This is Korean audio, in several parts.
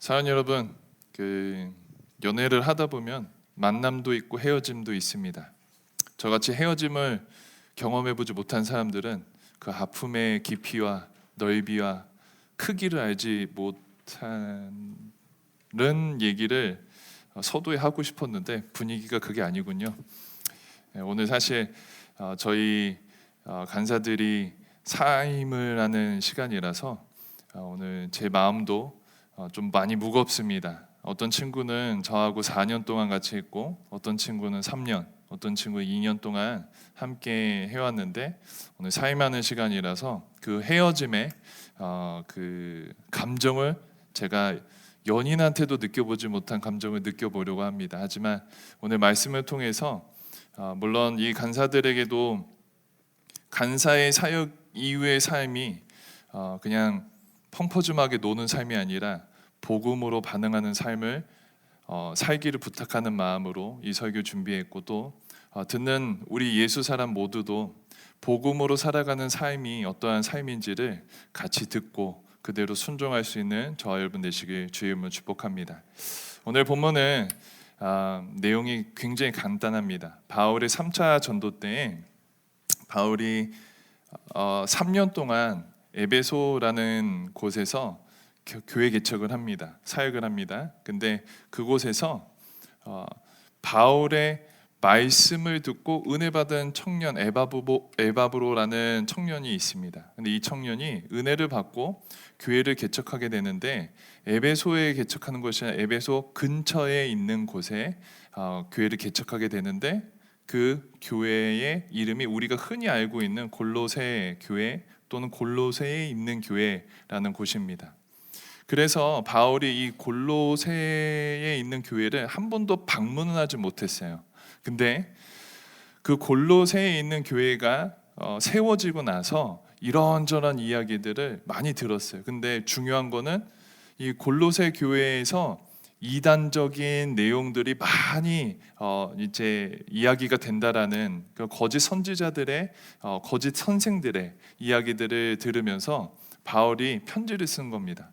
사랑 여러분, 연애를 하다 보면 만남도 있고 헤어짐도 있습니다. 저같이 헤어짐을 경험해보지 못한 사람들은 그 아픔의 깊이와 넓이와 크기를 알지 못하는 얘기를 서두에 하고 싶었는데 분위기가 그게 아니군요. 오늘 사실 저희 간사들이 사임을 하는 시간이라서 오늘 제 마음도 좀 많이 무겁습니다. 어떤 친구는 저하고 4년 동안 같이 있고 어떤 친구는 3년, 어떤 친구는 2년 동안 함께 해왔는데 오늘 사임하는 시간이라서 그 헤어짐의 그 감정을 제가 연인한테도 느껴보지 못한 감정을 느껴보려고 합니다. 하지만 오늘 말씀을 통해서 물론 이 간사들에게도 간사의 사역 이후의 삶이 그냥 펑퍼짐하게 노는 삶이 아니라 복음으로 반응하는 삶을 살기를 부탁하는 마음으로 이 설교 준비했고 또 듣는 우리 예수 사람 모두도 복음으로 살아가는 삶이 어떠한 삶인지를 같이 듣고 그대로 순종할 수 있는 저와 여러분 되시길 주의 이름으로 축복합니다. 오늘 본문은 내용이 굉장히 간단합니다. 바울의 3차 전도 때에 바울이 3년 동안 에베소라는 곳에서 교회 개척을 합니다. 사역을 합니다. 근데 그곳에서 바울의 말씀을 듣고 은혜 받은 청년 에바브로라는 청년이 있습니다. 근데 이 청년이 은혜를 받고 교회를 개척하게 되는데 에베소에 개척하는 것이 아니라 에베소 근처에 있는 곳에 교회를 개척하게 되는데 그 교회의 이름이 우리가 흔히 알고 있는 골로새 교회 또는 골로새에 있는 교회라는 곳입니다. 그래서 바울이 이 골로새에 있는 교회를 한 번도 방문은 하지 못했어요. 근데 그 골로새에 있는 교회가 세워지고 나서 이런저런 이야기들을 많이 들었어요. 근데 중요한 거는 이 골로새 교회에서 이단적인 내용들이 많이 이제 이야기가 된다라는 그 거짓 선지자들의 거짓 선생들의 이야기들을 들으면서 바울이 편지를 쓴 겁니다.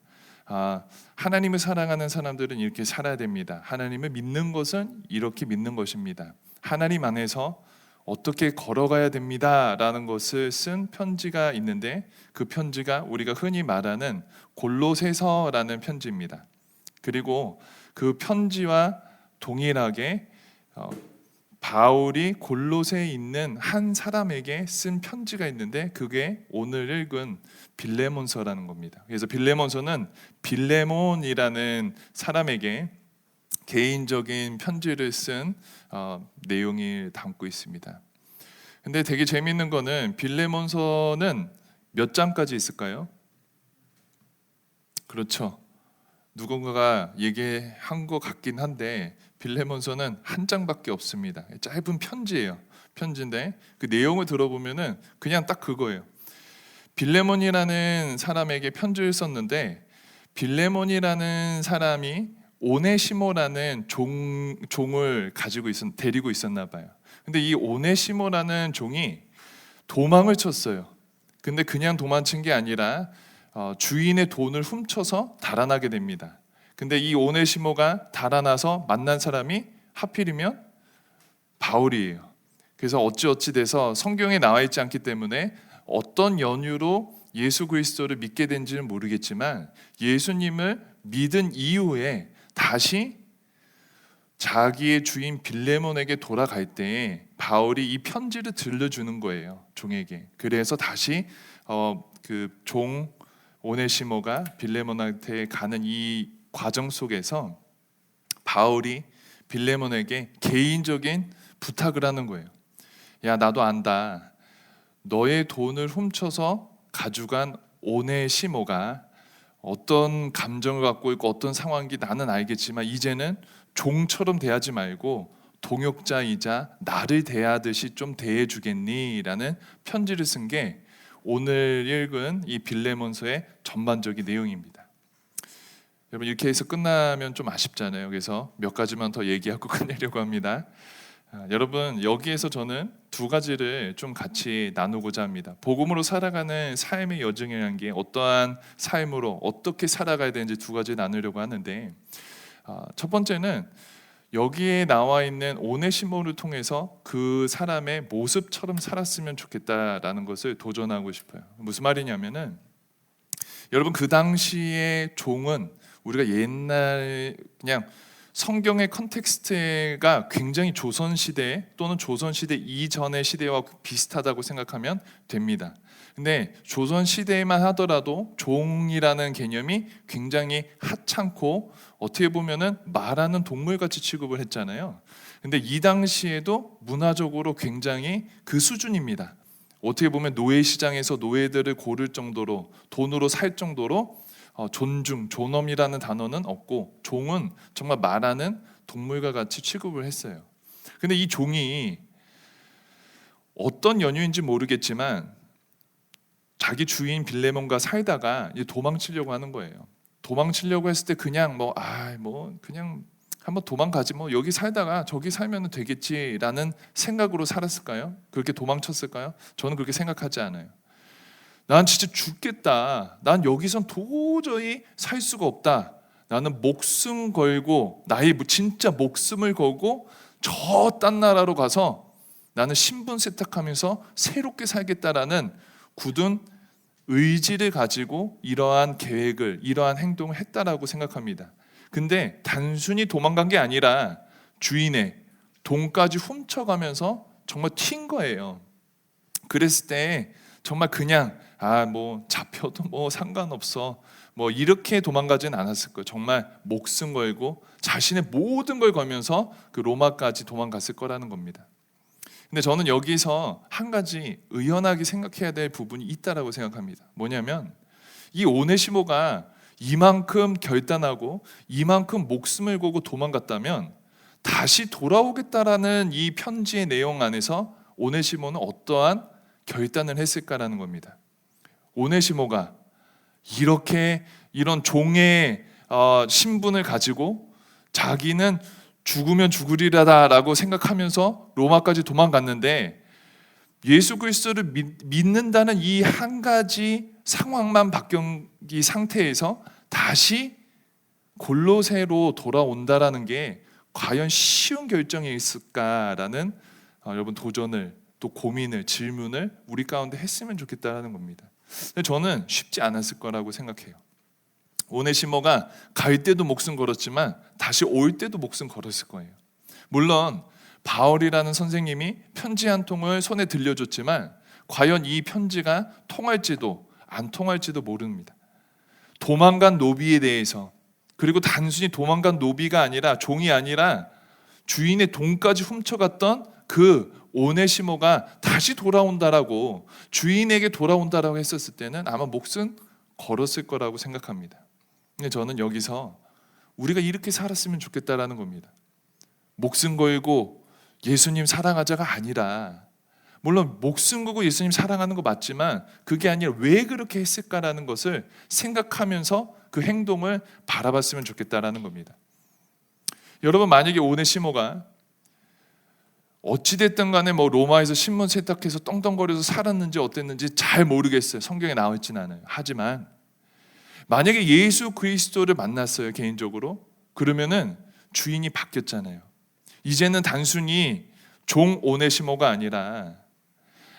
하나님을 사랑하는 사람들은 이렇게 살아야 됩니다. 하나님을 믿는 것은 이렇게 믿는 것입니다. 하나님 안에서 어떻게 걸어가야 됩니다 라는 것을 쓴 편지가 있는데 그 편지가 우리가 흔히 말하는 골로새서라는 편지입니다. 그리고 그 편지와 동일하게 바울이 골로새에 있는 한 사람에게 쓴 편지가 있는데 그게 오늘 읽은 빌레몬서라는 겁니다. 그래서 빌레몬서는 빌레몬이라는 사람에게 개인적인 편지를 쓴 내용을 담고 있습니다. 근데 되게 재밌는 거는 빌레몬서는 몇 장까지 있을까요? 그렇죠. 누군가가 얘기한 것 같긴 한데 빌레몬서는 한 장밖에 없습니다. 짧은 편지예요. 편지인데 그 내용을 들어보면은 그냥 딱 그거예요. 빌레몬이라는 사람에게 편지를 썼는데 빌레몬이라는 사람이 오네시모라는 종을 데리고 있었나 봐요. 근데 이 오네시모라는 종이 도망을 쳤어요. 근데 그냥 도망친 게 아니라 주인의 돈을 훔쳐서 달아나게 됩니다. 근데 이 오네시모가 달아나서 만난 사람이 하필이면 바울이에요. 그래서 어찌 돼서 성경에 나와 있지 않기 때문에 어떤 연유로 예수 그리스도를 믿게 된지는 모르겠지만 예수님을 믿은 이후에 다시 자기의 주인 빌레몬에게 돌아갈 때 바울이 이 편지를 들려주는 거예요, 종에게. 그래서 다시 그 종 오네시모가 빌레몬한테 가는 이 과정 속에서 바울이 빌레몬에게 개인적인 부탁을 하는 거예요. 야, 나도 안다. 너의 돈을 훔쳐서 가져간 오네시모가 어떤 감정을 갖고 있고 어떤 상황인지 나는 알겠지만 이제는 종처럼 대하지 말고 동역자이자 나를 대하듯이 좀 대해주겠니? 라는 편지를 쓴 게 오늘 읽은 이 빌레몬서의 전반적인 내용입니다. 여러분 이렇게 해서 끝나면 좀 아쉽잖아요. 그래서 몇 가지만 더 얘기하고 끝내려고 합니다. 여러분, 여기에서 저는 두 가지를 좀 같이 나누고자 합니다. 복음으로 살아가는 삶의 여정이라는 게 어떠한 삶으로 어떻게 살아가야 되는지 두 가지 나누려고 하는데, 첫 번째는 여기에 나와 있는 오네시모를 통해서 그 사람의 모습처럼 살았으면 좋겠다라는 것을 도전하고 싶어요. 무슨 말이냐면은, 여러분, 그 당시의 종은 우리가 옛날 그냥 성경의 컨텍스트가 굉장히 조선시대 또는 조선시대 이전의 시대와 비슷하다고 생각하면 됩니다. 근데 조선시대에만 하더라도 종이라는 개념이 굉장히 하찮고 어떻게 보면은 말하는 동물같이 취급을 했잖아요. 근데 이 당시에도 문화적으로 굉장히 그 수준입니다. 어떻게 보면 노예 시장에서 노예들을 고를 정도로, 돈으로 살 정도로 존중, 존엄이라는 단어는 없고 종은 정말 말하는 동물과 같이 취급을 했어요. 근데 이 종이 어떤 연유인지 모르겠지만 자기 주인 빌레몬과 살다가 이제 도망치려고 하는 거예요. 도망치려고 했을 때 그냥 그냥 한번 도망가지, 여기 살다가 저기 살면 되겠지라는 생각으로 살았을까요? 그렇게 도망쳤을까요? 저는 그렇게 생각하지 않아요. 난 진짜 죽겠다. 난 여기선 도저히 살 수가 없다. 나는 목숨 걸고, 나의 진짜 목숨을 걸고 저 딴 나라로 가서 나는 신분 세탁하면서 새롭게 살겠다라는 굳은 의지를 가지고 이러한 계획을, 이러한 행동을 했다라고 생각합니다. 근데 단순히 도망간 게 아니라 주인의 돈까지 훔쳐가면서 정말 튄 거예요. 그랬을 때 정말 그냥 잡혀도 상관없어 이렇게 도망가진 않았을 거예요. 정말 목숨 걸고 자신의 모든 걸 걸면서 그 로마까지 도망갔을 거라는 겁니다. 근데 저는 여기서 한 가지 의연하게 생각해야 될 부분이 있다라고 생각합니다. 뭐냐면 이 오네시모가 이만큼 결단하고 이만큼 목숨을 걸고 도망갔다면 다시 돌아오겠다라는 이 편지의 내용 안에서 오네시모는 어떠한 결단을 했을까라는 겁니다. 오네시모가 이런 종의 신분을 가지고 자기는 죽으면 죽으리라다라고 생각하면서 로마까지 도망갔는데 예수 그리스도를 믿는다는 이 한 가지 상황만 바뀐 이 상태에서 다시 골로새로 돌아온다라는 게 과연 쉬운 결정이 있을까라는 여러분 도전을, 또 고민을, 질문을 우리 가운데 했으면 좋겠다라는 겁니다. 근데 저는 쉽지 않았을 거라고 생각해요. 오네시모가 갈 때도 목숨 걸었지만 다시 올 때도 목숨 걸었을 거예요. 물론 바울이라는 선생님이 편지 한 통을 손에 들려줬지만 과연 이 편지가 통할지도 안 통할지도 모릅니다. 도망간 노비에 대해서, 그리고 단순히 도망간 노비가 아니라, 종이 아니라 주인의 돈까지 훔쳐갔던 그 오네시모가 다시 돌아온다라고, 주인에게 돌아온다라고 했었을 때는 아마 목숨 걸었을 거라고 생각합니다. 근데 저는 여기서 우리가 이렇게 살았으면 좋겠다라는 겁니다. 목숨 걸고 예수님 사랑하자가 아니라, 물론 목숨 걸고 예수님 사랑하는 거 맞지만 그게 아니라 왜 그렇게 했을까라는 것을 생각하면서 그 행동을 바라봤으면 좋겠다라는 겁니다. 여러분, 만약에 오네시모가 어찌됐든 간에 로마에서 신분 세탁해서 떵떵거려서 살았는지 어땠는지 잘 모르겠어요. 성경에 나와 있지는 않아요. 하지만 만약에 예수 그리스도를 만났어요, 개인적으로. 그러면은 주인이 바뀌었잖아요. 이제는 단순히 종 오네시모가 아니라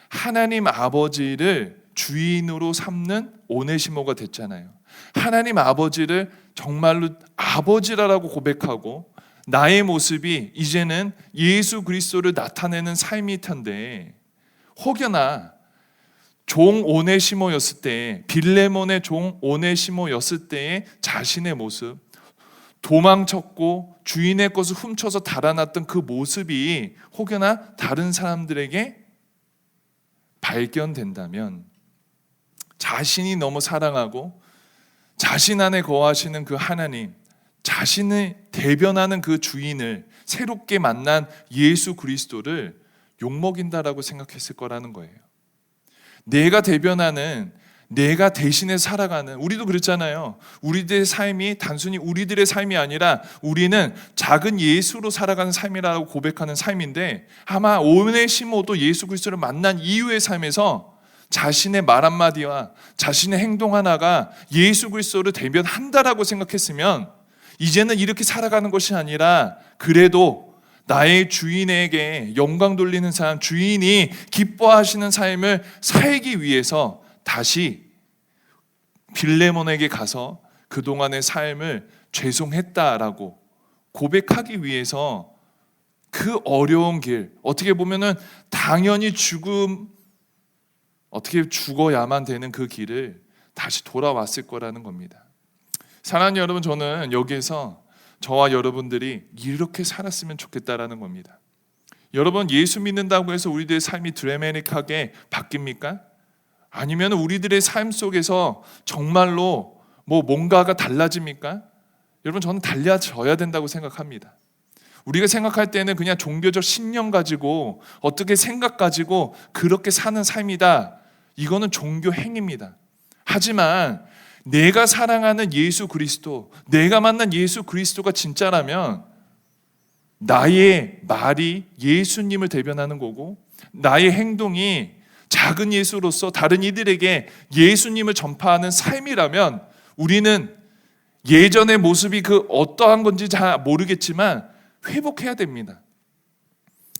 하나님 아버지를 주인으로 삼는 오네시모가 됐잖아요. 하나님 아버지를 정말로 아버지라고 고백하고 나의 모습이 이제는 예수 그리스도를 나타내는 삶일 텐데, 혹여나 종 오네시모였을 때, 빌레몬의 종 오네시모였을 때의 자신의 모습, 도망쳤고 주인의 것을 훔쳐서 달아났던 그 모습이 혹여나 다른 사람들에게 발견된다면, 자신이 너무 사랑하고 자신 안에 거하시는 그 하나님, 자신을 대변하는 그 주인을, 새롭게 만난 예수 그리스도를 욕먹인다라고 생각했을 거라는 거예요. 내가 대변하는, 내가 대신해 살아가는, 우리도 그렇잖아요. 우리들의 삶이 단순히 우리들의 삶이 아니라 우리는 작은 예수로 살아가는 삶이라고 고백하는 삶인데, 아마 오네시모도 예수 그리스도를 만난 이후의 삶에서 자신의 말 한마디와 자신의 행동 하나가 예수 그리스도를 대변한다라고 생각했으면, 이제는 이렇게 살아가는 것이 아니라 그래도 나의 주인에게 영광 돌리는 삶, 주인이 기뻐하시는 삶을 살기 위해서 다시 빌레몬에게 가서 그동안의 삶을 죄송했다라고 고백하기 위해서 그 어려운 길, 어떻게 보면은 당연히 어떻게 죽어야만 되는 그 길을 다시 돌아왔을 거라는 겁니다. 사랑하는 여러분, 저는 여기에서 저와 여러분들이 이렇게 살았으면 좋겠다라는 겁니다. 여러분, 예수 믿는다고 해서 우리들의 삶이 드라마틱하게 바뀝니까? 아니면 우리들의 삶 속에서 정말로 뭔가가 달라집니까? 여러분, 저는 달라져야 된다고 생각합니다. 우리가 생각할 때는 그냥 종교적 신념 가지고 어떻게 생각 가지고 그렇게 사는 삶이다, 이거는 종교 행위입니다. 하지만 내가 사랑하는 예수 그리스도, 내가 만난 예수 그리스도가 진짜라면 나의 말이 예수님을 대변하는 거고, 나의 행동이 작은 예수로서 다른 이들에게 예수님을 전파하는 삶이라면, 우리는 예전의 모습이 그 어떠한 건지 잘 모르겠지만 회복해야 됩니다.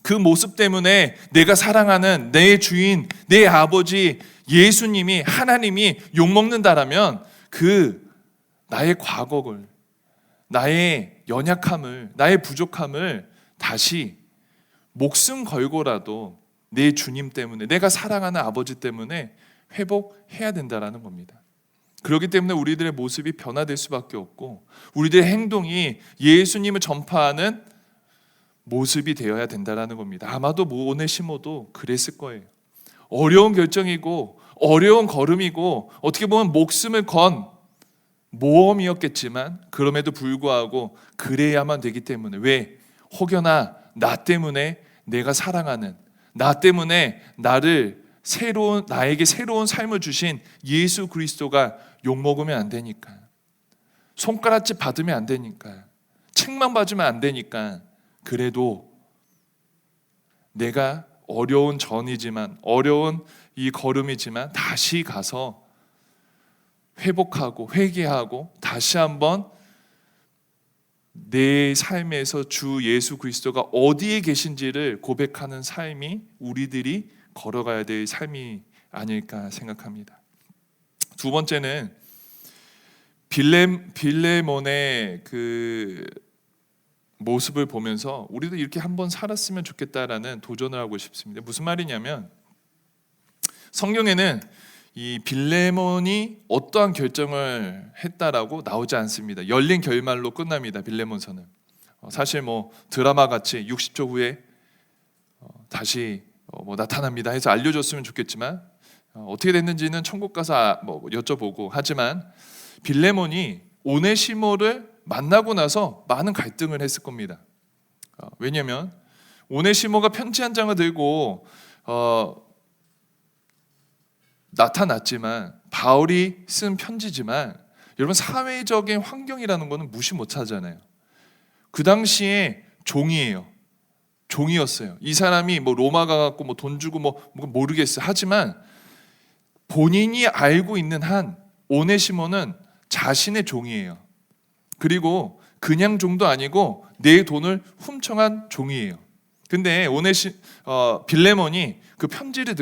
그 모습 때문에 내가 사랑하는 내 주인, 내 아버지 예수님이, 하나님이 욕먹는다라면 그 나의 과거를, 나의 연약함을, 나의 부족함을 다시 목숨 걸고라도 내 주님 때문에, 내가 사랑하는 아버지 때문에 회복해야 된다라는 겁니다. 그렇기 때문에 우리들의 모습이 변화될 수밖에 없고, 우리들의 행동이 예수님을 전파하는 모습이 되어야 된다라는 겁니다. 아마도 오네시모도 그랬을 거예요. 어려운 결정이고 어려운 걸음이고 어떻게 보면 목숨을 건 모험이었겠지만, 그럼에도 불구하고 그래야만 되기 때문에, 왜? 혹여나 나 때문에 내가 사랑하는, 나 때문에 나에게 새로운 삶을 주신 예수 그리스도가 욕먹으면 안 되니까, 손가락질 받으면 안 되니까, 책만 받으면 안 되니까, 그래도 내가 어려운 전이지만, 어려운 이 걸음이지만 다시 가서 회복하고 회개하고 다시 한번 내 삶에서 주 예수 그리스도가 어디에 계신지를 고백하는 삶이 우리들이 걸어가야 될 삶이 아닐까 생각합니다. 두 번째는 빌레몬의 그 모습을 보면서 우리도 이렇게 한번 살았으면 좋겠다라는 도전을 하고 싶습니다. 무슨 말이냐면, 성경에는 이 빌레몬이 어떠한 결정을 했다라고 나오지 않습니다. 열린 결말로 끝납니다. 빌레몬서는 사실 드라마 같이 60초 후에 다시 나타납니다 해서 알려줬으면 좋겠지만, 어떻게 됐는지는 천국 가서 여쭤보고, 하지만 빌레몬이 오네시모를 만나고 나서 많은 갈등을 했을 겁니다. 왜냐하면 오네시모가 편지 한 장을 들고 나타났지만, 바울이 쓴 편지지만, 여러분, 사회적인 환경이라는 거는 무시 못하잖아요. 그 당시에 종이었어요. 이 사람이 로마 가갖고 돈 주고 모르겠어요. 하지만 본인이 알고 있는 한 오네시모는 자신의 종이에요. 그리고 그냥 종도 아니고 내 돈을 훔쳐간 종이에요. 근데 빌레몬이 그 편지를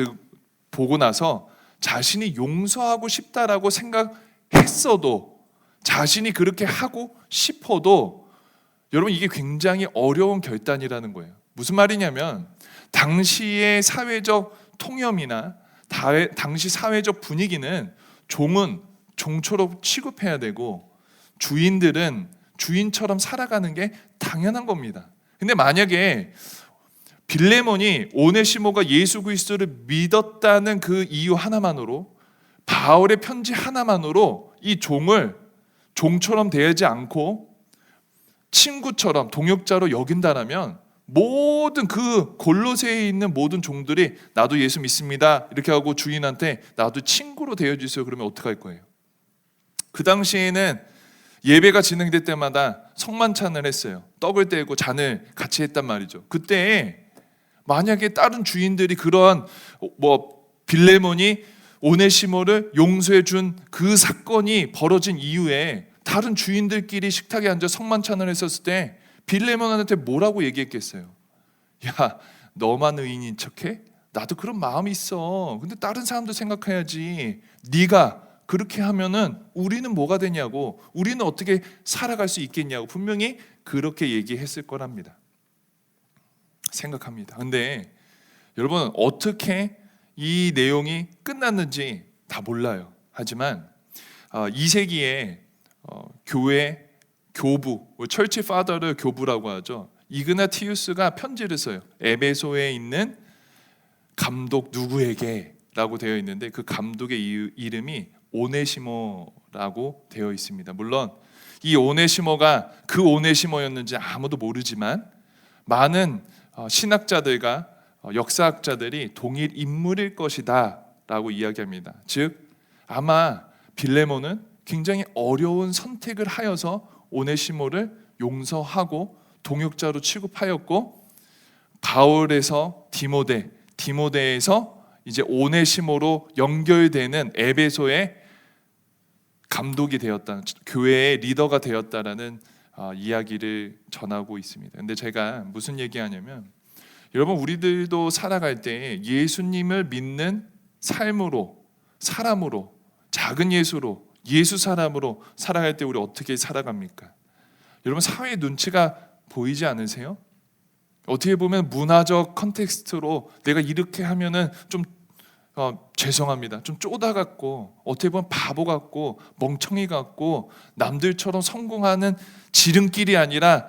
보고 나서 자신이 용서하고 싶다라고 생각했어도, 자신이 그렇게 하고 싶어도, 여러분, 이게 굉장히 어려운 결단이라는 거예요. 무슨 말이냐면, 당시의 사회적 통념이나 당시 사회적 분위기는 종은 종처럼 취급해야 되고 주인들은 주인처럼 살아가는 게 당연한 겁니다. 근데 만약에 빌레몬이 오네시모가 예수 그리스도를 믿었다는 그 이유 하나만으로, 바울의 편지 하나만으로 이 종을 종처럼 대하지 않고 친구처럼, 동역자로 여긴다라면 모든 그 골로새에 있는 모든 종들이 나도 예수 믿습니다 이렇게 하고 주인한테 나도 친구로 되어주세요 그러면 어떡할 거예요? 그 당시에는 예배가 진행될 때마다 성만찬을 했어요. 떡을 떼고 잔을 같이 했단 말이죠. 그때 만약에 다른 주인들이 그러한 빌레몬이 오네시모를 용서해 준 그 사건이 벌어진 이후에 다른 주인들끼리 식탁에 앉아 성만찬을 했었을 때 빌레몬한테 뭐라고 얘기했겠어요? 야, 너만 의인인 척해? 나도 그런 마음이 있어. 근데 다른 사람도 생각해야지. 네가 그렇게 하면은 우리는 뭐가 되냐고, 우리는 어떻게 살아갈 수 있겠냐고 분명히 그렇게 얘기했을 거랍니다. 생각합니다. 근데 여러분 어떻게 이 내용이 끝났는지 다 몰라요. 하지만 2세기에 교회 교부, 철치 파더를 교부라고 하죠. 이그나티우스가 편지를 써요. 에베소에 있는 감독 누구에게 라고 되어 있는데 그 감독의 이름이 오네시모라고 되어 있습니다. 물론 이 오네시모가 그 오네시모였는지 아무도 모르지만 많은 신학자들과 역사학자들이 동일 인물일 것이다 라고 이야기합니다. 즉 아마 빌레몬은 굉장히 어려운 선택을 하여서 오네시모를 용서하고 동역자로 취급하였고, 바울에서 디모데, 디모데에서 이제 오네시모로 연결되는 에베소의 감독이 되었다, 교회의 리더가 되었다라는 이야기를 전하고 있습니다. 근데 제가 무슨 얘기하냐면, 여러분 우리들도 살아갈 때 예수님을 믿는 삶으로, 사람으로, 작은 예수로, 예수 사람으로 살아갈 때 우리 어떻게 살아갑니까? 여러분 사회의 눈치가 보이지 않으세요? 어떻게 보면 문화적 컨텍스트로 내가 이렇게 하면은 좀 죄송합니다, 좀 쪼다 같고, 어떻게 보면 바보 같고 멍청이 같고 남들처럼 성공하는 지름길이 아니라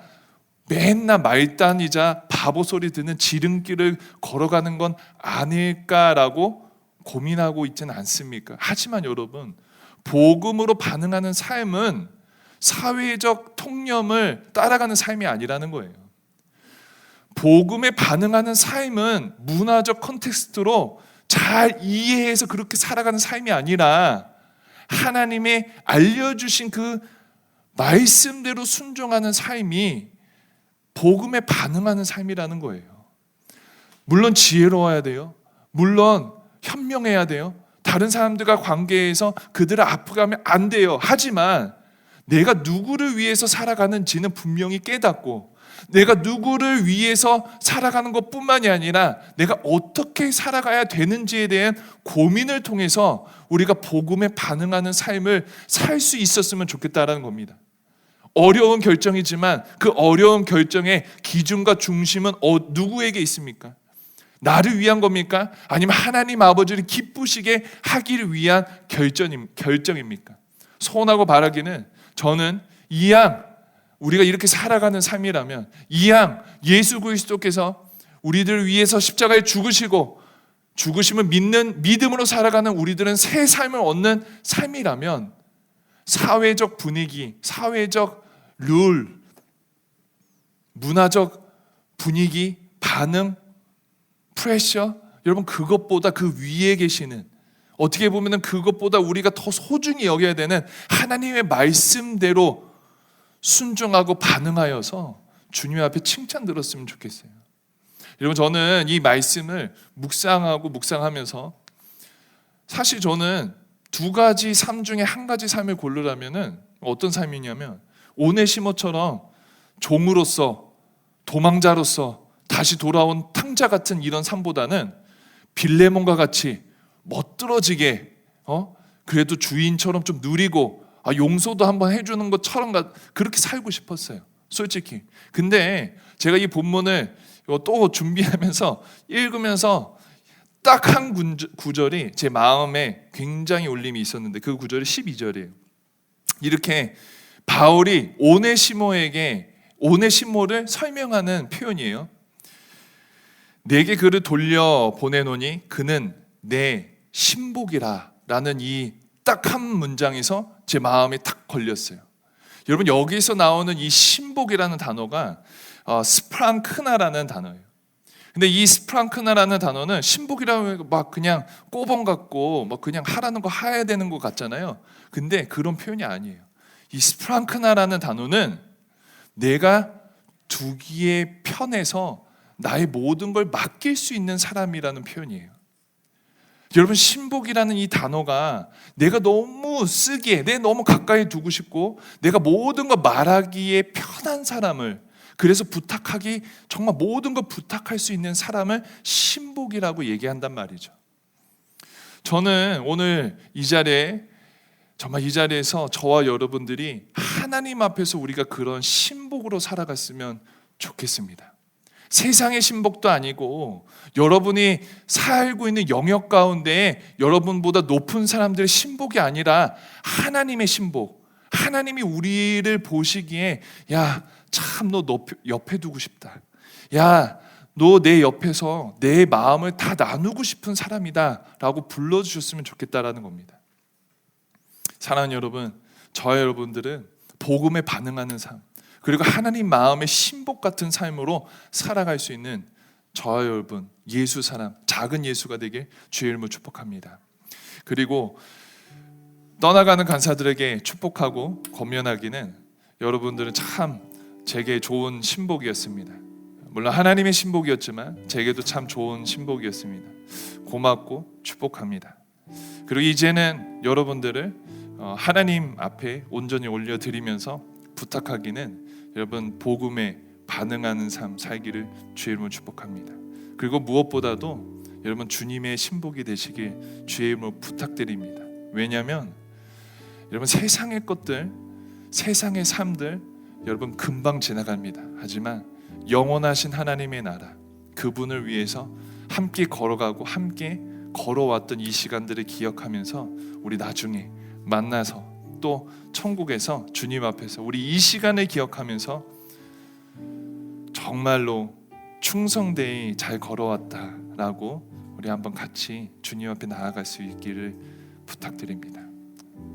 맨날 말단이자 바보 소리 듣는 지름길을 걸어가는 건 아닐까라고 고민하고 있지는 않습니까? 하지만 여러분, 복음으로 반응하는 삶은 사회적 통념을 따라가는 삶이 아니라는 거예요. 복음에 반응하는 삶은 문화적 컨텍스트로 잘 이해해서 그렇게 살아가는 삶이 아니라 하나님의 알려주신 그 말씀대로 순종하는 삶이 복음에 반응하는 삶이라는 거예요. 물론 지혜로워야 돼요. 물론 현명해야 돼요. 다른 사람들과 관계에서 그들을 아프가면 안 돼요. 하지만 내가 누구를 위해서 살아가는지는 분명히 깨닫고, 내가 누구를 위해서 살아가는 것뿐만이 아니라 내가 어떻게 살아가야 되는지에 대한 고민을 통해서 우리가 복음에 반응하는 삶을 살 수 있었으면 좋겠다라는 겁니다. 어려운 결정이지만 그 어려운 결정의 기준과 중심은 누구에게 있습니까? 나를 위한 겁니까? 아니면 하나님 아버지를 기쁘시게 하기를 위한 결정입니까? 소원하고 바라기는, 저는 이왕 우리가 이렇게 살아가는 삶이라면, 이왕 예수 그리스도께서 우리들을 위해서 십자가에 죽으시고 죽으심을 믿는 믿음으로 살아가는 우리들은 새 삶을 얻는 삶이라면, 사회적 분위기, 사회적 룰, 문화적 분위기, 반응, 프레셔, 여러분 그것보다 그 위에 계시는, 어떻게 보면 그것보다 우리가 더 소중히 여겨야 되는 하나님의 말씀대로 순종하고 반응하여서 주님 앞에 칭찬 들었으면 좋겠어요. 여러분 저는 이 말씀을 묵상하면서 사실 저는 두 가지 삶 중에 한 가지 삶을 고르라면은 어떤 삶이냐면, 오네시모처럼 종으로서, 도망자로서 다시 돌아온 탕자 같은 이런 삶보다는 빌레몬과 같이 멋들어지게 그래도 주인처럼 좀 누리고 용서도 한번 해주는 것처럼 그렇게 살고 싶었어요, 솔직히. 근데 제가 이 본문을 또 준비하면서 읽으면서 딱 한 구절이 제 마음에 굉장히 울림이 있었는데, 그 구절이 12절이에요. 이렇게 바울이 오네시모를 설명하는 표현이에요. 내게 그를 돌려 보내노니 그는 내 신복이라 라는 이 딱 한 문장에서 제 마음에 탁 걸렸어요. 여러분 여기서 나오는 이 신복이라는 단어가 스프랑크나라는 단어예요. 근데 이 스프랑크나라는 단어는 신복이라고 막 그냥 꼬범 같고 막 그냥 하라는 거 해야 되는 것 같잖아요. 근데 그런 표현이 아니에요. 이 스프랑크나라는 단어는 내가 두기의 편에서 나의 모든 걸 맡길 수 있는 사람이라는 표현이에요. 여러분, 신복이라는 이 단어가 내가 너무 쓰기에, 내가 너무 가까이 두고 싶고 내가 모든 걸 말하기에 편한 사람을, 그래서 부탁하기, 정말 모든 걸 부탁할 수 있는 사람을 신복이라고 얘기한단 말이죠. 저는 오늘 이 자리에, 정말 이 자리에서 저와 여러분들이 하나님 앞에서 우리가 그런 신복으로 살아갔으면 좋겠습니다. 세상의 신복도 아니고 여러분이 살고 있는 영역 가운데 여러분보다 높은 사람들의 신복이 아니라 하나님의 신복, 하나님이 우리를 보시기에 야, 참 너 옆에 두고 싶다, 야, 너 내 옆에서 내 마음을 다 나누고 싶은 사람이다 라고 불러주셨으면 좋겠다라는 겁니다. 사랑하는 여러분, 저와 여러분들은 복음에 반응하는 삶, 그리고 하나님 마음의 신복 같은 삶으로 살아갈 수 있는 저와 여러분, 예수 사람, 작은 예수가 되길 주의 이름으로 축복합니다. 그리고 떠나가는 간사들에게 축복하고 권면하기는, 여러분들은 참 제게 좋은 신복이었습니다. 물론 하나님의 신복이었지만 제게도 참 좋은 신복이었습니다. 고맙고 축복합니다. 그리고 이제는 여러분들을 하나님 앞에 온전히 올려드리면서 부탁하기는, 여러분 복음에 반응하는 삶 살기를 주의 이름으로 축복합니다. 그리고 무엇보다도 여러분 주님의 신복이 되시길 주의 이름으로 부탁드립니다. 왜냐하면 여러분 세상의 것들, 세상의 삶들 여러분 금방 지나갑니다. 하지만 영원하신 하나님의 나라, 그분을 위해서 함께 걸어가고 함께 걸어왔던 이 시간들을 기억하면서 우리 나중에 만나서 또 천국에서 주님 앞에서 우리 이 시간을 기억하면서 정말로 충성되이 잘 걸어왔다라고 우리 한번 같이 주님 앞에 나아갈 수 있기를 부탁드립니다.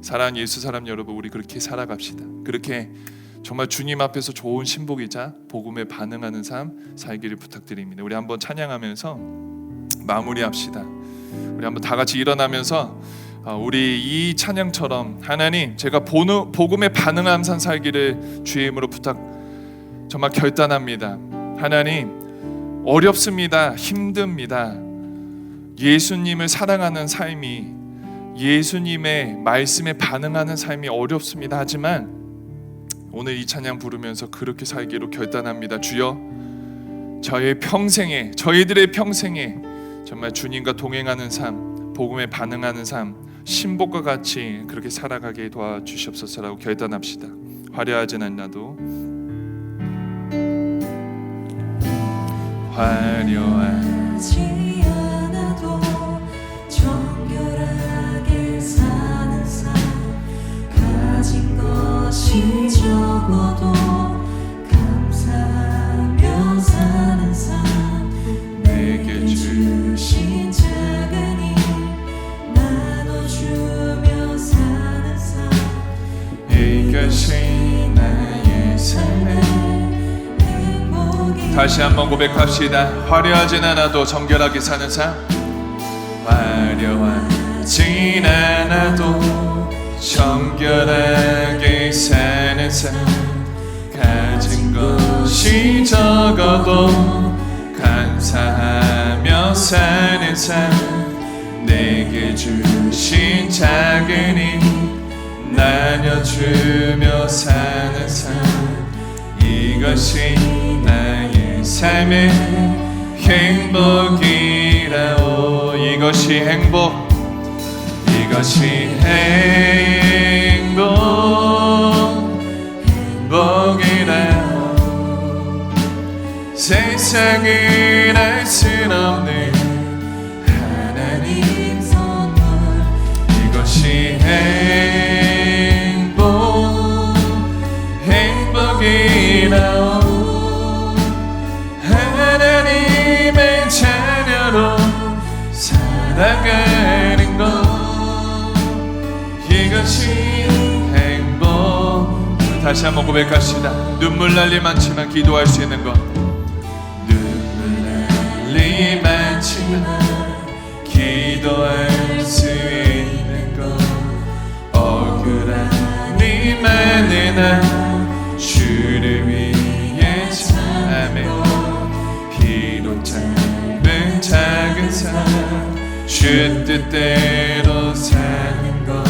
사랑하는 예수 사람 여러분, 우리 그렇게 살아갑시다. 그렇게 정말 주님 앞에서 좋은 신복이자 복음에 반응하는 삶 살기를 부탁드립니다. 우리 한번 찬양하면서 마무리합시다. 우리 한번 다 같이 일어나면서 우리 이 찬양처럼 하나님, 제가 복음에 반응하는 삶 살기를 주의 이름으로 정말 결단합니다. 하나님, 어렵습니다. 힘듭니다. 예수님을 사랑하는 삶이, 예수님의 말씀에 반응하는 삶이 어렵습니다. 하지만 오늘 이 찬양 부르면서 그렇게 살기로 결단합니다. 주여, 저의 평생에, 저희들의 평생에 정말 주님과 동행하는 삶, 복음에 반응하는 삶, 신복과 같이 그렇게 살아가게 도와주시옵소서라고 결단합시다. 화려하진 않아도 정결하게 사는 삶, 가진 것이 적어도 감사하며 사는 삶, 내게 주신 작은 일 나눠주며 사는 삶, 이것이 나의 삶의 행복이. 다시 한번 고백합시다. 화려하진 않아도 정결하게 사는 삶, 화려하진 않아도 정결하게 사는 삶, 가진 것이 적어도 감사하며 사는 삶, 내게 주신 작은 일 나눠주며 사는 삶, 이것이 나의 삶의 행복이라오. 이것이 행복, 이것이 행복이라오. 세상을 알 수 없는 하나님 선물, 이것이 행복이라오. 하나님의 자녀로 살아가는 것, 이것이 행복이다. 다시 한번 고백합시다. 눈물 날리 많지만 기도할 수 있는 것. 눈물 날리 많지만 기도할 수 있는 것. 억울한 네 많은 나 주를 위해 참해. 비록 짧은 작은 삶 주 뜻대로 사는 것.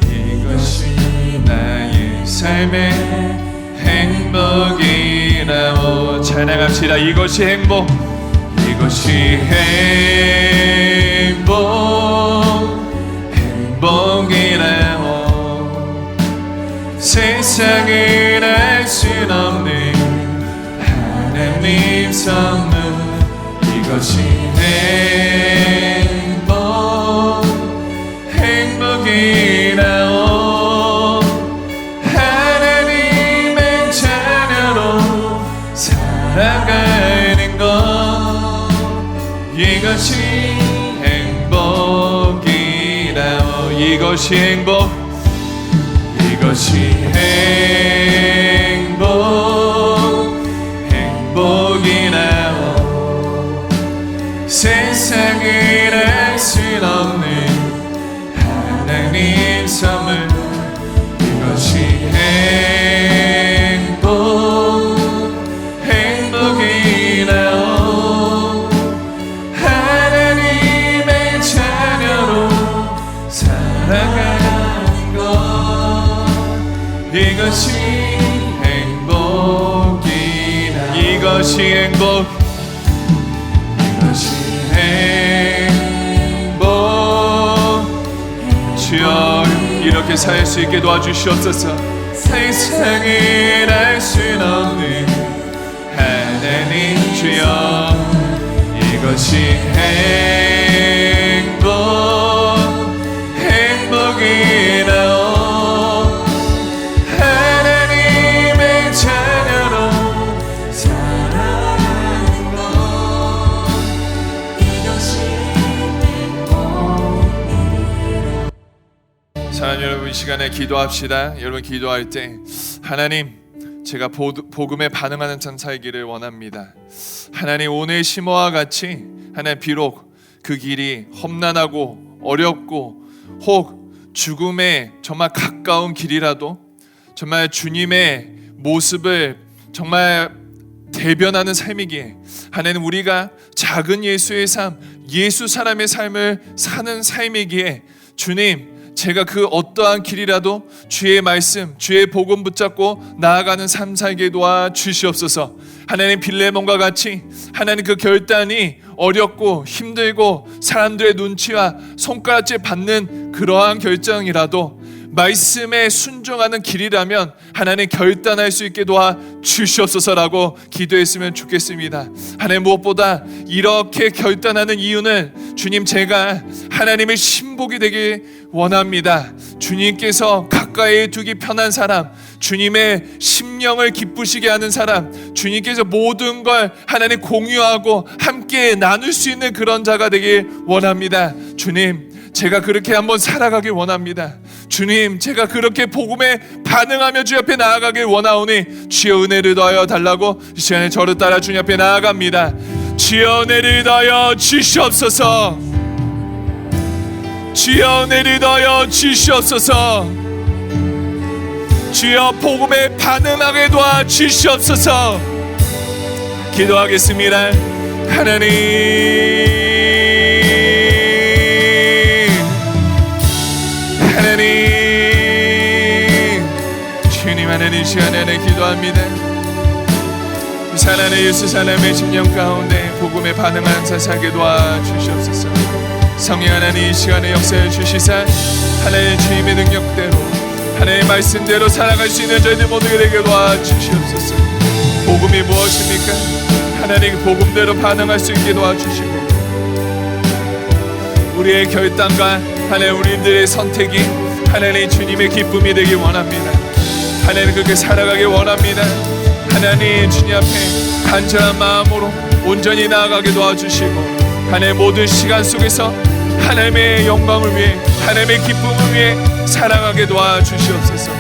이것이 나의 삶의 행복이라오. 찬양합시다. 이것이 행복. 이것이 행복이라오. 세상을 알 순 없는 하나님 선물. 이것이 행복이라오. 하나님의 자녀로 살아가는 것. 이것이 행복이라오. 이것이 행복. 이것이 행복이라오. 세상을 알 순 없는 하나님 선물. 이것이 행복이라오. 하나님의 자녀로 살아가는 것. 이것이 행복이라. 이것이 행복. 이것이 행복. 주여 이렇게 살 수 있게 도와주시옵소서. 세상을 알 순 없는 하나님 주여. 이것이 행복이라오. 하나님의 자녀로 살아가는 것. 이것이 행복이라. 사랑하는 여러분, 이 시간에 기도합시다. 여러분 기도할 때 하나님, 제가 복음에 반응하는 삶 살기를 원합니다. 하나님, 오늘 심어와 같이 하나님, 비록 그 길이 험난하고 어렵고 혹 죽음에 정말 가까운 길이라도 정말 주님의 모습을 정말 대변하는 삶이기에 하나님, 우리가 작은 예수의 삶, 예수 사람의 삶을 사는 삶이기에 주님, 제가 그 어떠한 길이라도 주의 말씀, 주의 복음 붙잡고 나아가는 삶 살게 도와 주시옵소서. 하나님, 빌레몬과 같이 하나님 그 결단이 어렵고 힘들고 사람들의 눈치와 손가락질 받는 그러한 결정이라도 말씀에 순종하는 길이라면 하나님 결단할 수 있게 도와 주시옵소서라고 기도했으면 좋겠습니다. 하나님, 무엇보다 이렇게 결단하는 이유는 주님, 제가 하나님의 신복이 되길 원합니다. 주님께서 가까이 두기 편한 사람, 주님의 심령을 기쁘시게 하는 사람, 주님께서 모든 걸 하나님 공유하고 함께 나눌 수 있는 그런 자가 되길 원합니다. 주님, 제가 그렇게 한번 살아가길 원합니다. 주님, 제가 그렇게 복음에 반응하며 주 앞에 나아가길 원하오니 주여 은혜를 더하여 달라고 이 시간에 저를 따라 주님 앞에 나아갑니다. 주여 은혜를 더하여 주시옵소서. 주여 은혜를 더하여 주시옵소서. 주여 복음에 반응하게 도와 주시옵소서. 기도하겠습니다. 하나님, 주님, 하나님 시간에 기도합니다. 사랑하는 예수 사람의 심령 가운데 복음에 반응하는 자 살게 도와 주시옵소서. 성령 하나님, 이 시간에 역사해 주시사 하나님 주님의 능력대로 하나님의 말씀대로 살아갈 수 있는 저희들 모두에게 되게 도와 주시옵소서. 복음이 무엇입니까? 하나님 복음대로 반응할 수 있게 도와 주시고, 우리의 결단과 하나님 우리들의 선택이 하나님 주님의 기쁨이 되길 원합니다. 하나님 그렇게 살아가길 원합니다. 하나님 주님 앞에 간절한 마음으로 온전히 나아가게 도와주시고, 하나님 모든 시간 속에서 하나님의 영광을 위해, 하나님의 기쁨을 위해 살아가게 도와주시옵소서.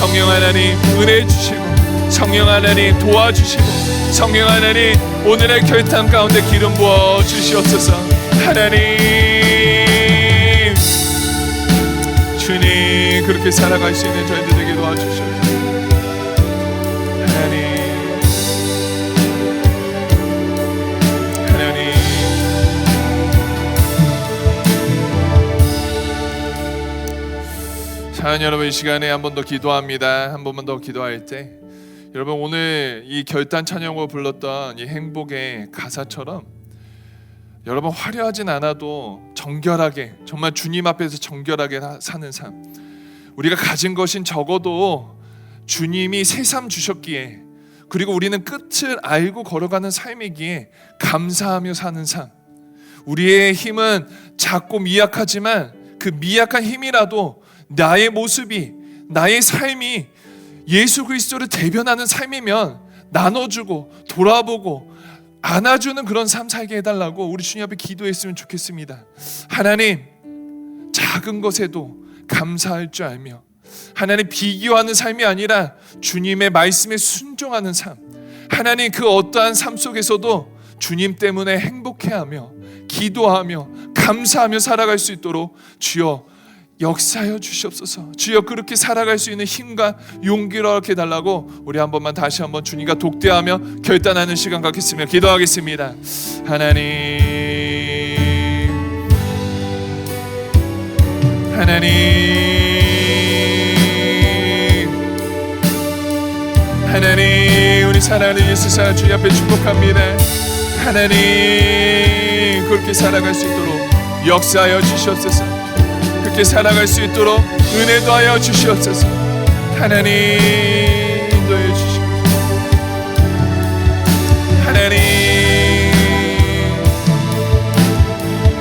성령 하나님 은혜 주시고, 성령 하나님 도와주시고, 성령 하나님 오늘의 결단 가운데 기름 부어 주시옵소서. 하나님, 주님 그렇게 살아갈 수 있는 저희들에게 도와주시옵소서. 사랑하는 여러분, 이 시간에 한 번 더 기도합니다. 한 번만 더 기도할 때, 여러분 오늘 이 결단 찬양으로 불렀던 이 행복의 가사처럼 여러분 화려하진 않아도 정결하게, 정말 주님 앞에서 정결하게 사는 삶, 우리가 가진 것인 적어도 주님이 새삼 주셨기에, 그리고 우리는 끝을 알고 걸어가는 삶이기에 감사하며 사는 삶, 우리의 힘은 작고 미약하지만 그 미약한 힘이라도 나의 모습이, 나의 삶이 예수 그리스도를 대변하는 삶이면 나눠주고 돌아보고 안아주는 그런 삶 살게 해달라고 우리 주님 앞에 기도했으면 좋겠습니다. 하나님, 작은 것에도 감사할 줄 알며, 하나님 비교하는 삶이 아니라 주님의 말씀에 순종하는 삶, 하나님 그 어떠한 삶 속에서도 주님 때문에 행복해하며 기도하며 감사하며 살아갈 수 있도록 주여 역사하여 주시옵소서. 주여 그렇게 살아갈 수 있는 힘과 용기를 허락해 달라고 우리 한 번만 다시 한번 주님과 독대하며 결단하는 시간 갖겠으며 기도하겠습니다. 하나님, 하나님, 하나님, 우리 사랑하는 예수 사랑 주님 앞에 축복합니다. 하나님, 그렇게 살아갈 수 있도록 역사하여 주시옵소서. 그렇게 살아갈 수 있도록 은혜도 하여 주시옵소서. 하나님, 인도해 주시옵소서. 하나님,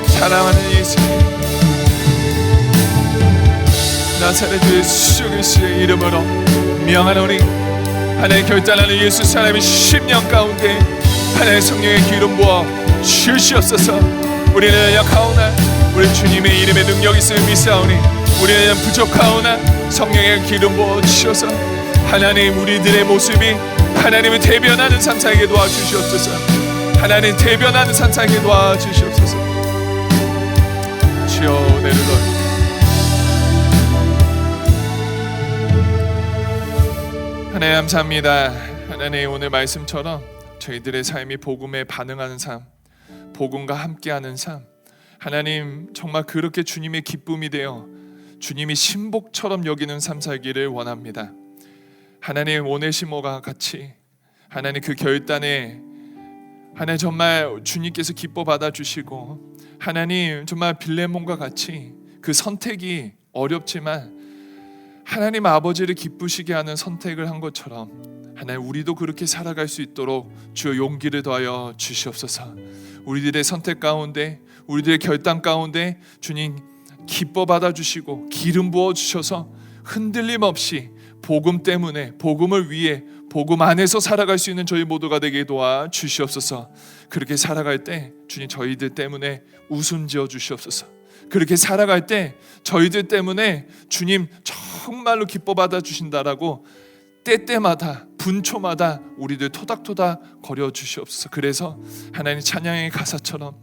사랑하는 예수님, 나사렛 예수 그리스도의 이름으로 명하노니, 하나님 결단하는 예수 사람의 10년 가운데 하나님의 성령의 기름 부어 주시옵소서. 우리는 약하오나 우리 주님의 이름의 능력이 있음을 믿사오니, 우리는 부족하오나 성령의 기름 부어 주셔서 하나님 우리들의 모습이 하나님을 대변하는 삶 살게 도와주시옵소서. 하나님 대변하는 삶 살게 도와주시옵소서. 주여 내려놓 하나님 감사합니다. 하나님 오늘 말씀처럼 저희들의 삶이 복음에 반응하는 삶, 복음과 함께하는 삶, 하나님 정말 그렇게 주님의 기쁨이 되어 주님이 신복처럼 여기는 삶 살기를 원합니다. 하나님 오네시모가 같이 하나님 그 결단에 하나님 정말 주님께서 기뻐 받아주시고, 하나님 정말 빌레몬과 같이 그 선택이 어렵지만 하나님 아버지를 기쁘시게 하는 선택을 한 것처럼 하나님 우리도 그렇게 살아갈 수 있도록 주여 용기를 더하여 주시옵소서. 우리들의 선택 가운데, 우리들의 결단 가운데 주님 기뻐 받아주시고 기름 부어주셔서 흔들림 없이 복음 때문에, 복음을 위해, 복음 안에서 살아갈 수 있는 저희 모두가 되게 도와주시옵소서. 그렇게 살아갈 때 주님 저희들 때문에 웃음 지어 주시옵소서. 그렇게 살아갈 때 저희들 때문에 주님 정말로 기뻐 받아주신다라고 때때마다 분초마다 우리들 토닥토닥 거려 주시옵소서. 그래서 하나님 찬양의 가사처럼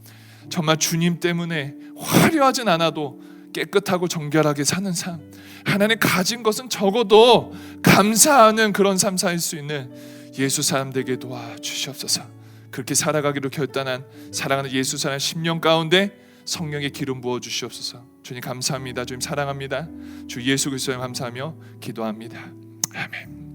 정말 주님 때문에 화려하진 않아도 깨끗하고 정결하게 사는 삶, 하나님 가진 것은 적어도 감사하는 그런 삶 살 수 있는 예수 사람 되게 도와주시옵소서. 그렇게 살아가기로 결단한 사랑하는 예수 사람 10년 가운데 성령의 기름 부어 주시옵소서. 주님 감사합니다. 주님 사랑합니다. 주 예수 그리스도에 감사하며 기도합니다. 아멘.